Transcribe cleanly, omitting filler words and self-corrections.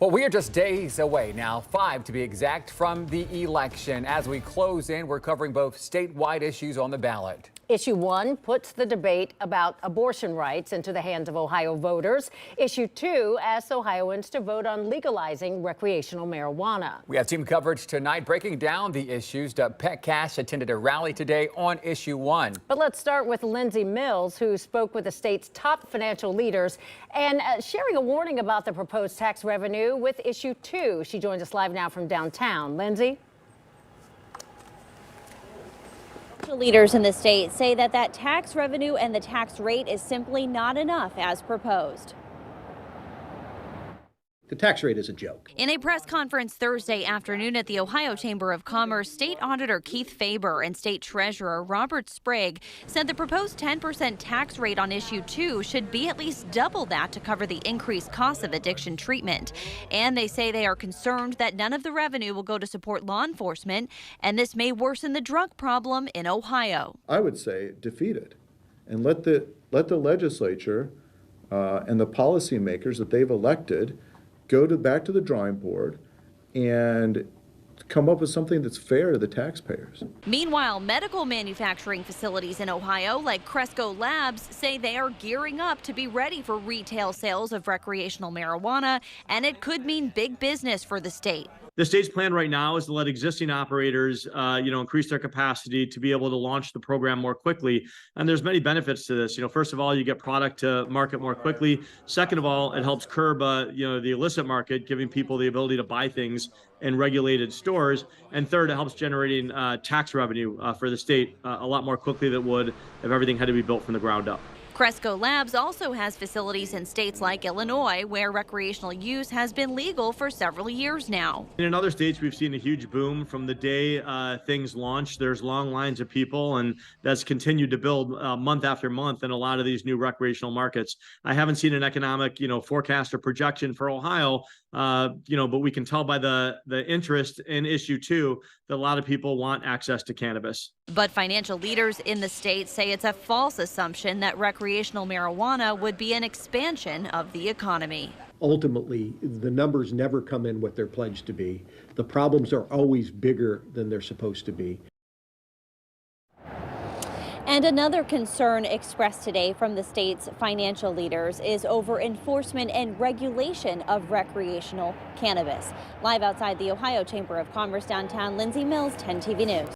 Well, we are just days away now, 5 to be exact, from the election. As we close in, we're covering both statewide issues on the ballot. Issue 1 puts the debate about abortion rights into the hands of Ohio voters. Issue 2 asks Ohioans to vote on legalizing recreational marijuana. We have team coverage tonight breaking down the issues. Pet Cash attended a rally today on Issue 1. But let's start with Lindsay Mills, who spoke with the state's top financial leaders and sharing a warning about the proposed tax revenue with Issue 2. She joins us live now from downtown. Lindsay? Leaders in the state say that tax revenue and the tax rate is simply not enough as proposed. The tax rate is a joke. In a press conference Thursday afternoon at the Ohio Chamber of Commerce, State Auditor Keith Faber and State Treasurer Robert Sprague said the proposed 10% tax rate on Issue 2 should be at least double that to cover the increased costs of addiction treatment. And they say they are concerned that none of the revenue will go to support law enforcement, and this may worsen the drug problem in Ohio. I would say defeat it and let the legislature and the policymakers that they've elected go back to the drawing board and come up with something that's fair to the taxpayers. Meanwhile, medical manufacturing facilities in Ohio, like Cresco Labs, say they are gearing up to be ready for retail sales of recreational marijuana, and it could mean big business for the state. The state's plan right now is to let existing operators, increase their capacity to be able to launch the program more quickly. And there's many benefits to this. First of all, you get product to market more quickly. Second of all, it helps curb, the illicit market, giving people the ability to buy things in regulated stores. And third, it helps generating tax revenue for the state a lot more quickly than it would if everything had to be built from the ground up. Cresco Labs also has facilities in states like Illinois, where recreational use has been legal for several years now. In other states, we've seen a huge boom from the day things launched. There's long lines of people, and that's continued to build month after month in a lot of these new recreational markets. I haven't seen an economic, forecast or projection for Ohio, but we can tell by the interest in Issue 2 that a lot of people want access to cannabis. But financial leaders in the state say it's a false assumption that recreational marijuana would be an expansion of the economy. Ultimately, the numbers never come in what they're pledged to be. The problems are always bigger than they're supposed to be. And another concern expressed today from the state's financial leaders is over enforcement and regulation of recreational cannabis. Live outside the Ohio Chamber of Commerce downtown, Lindsay Mills, 10 TV News.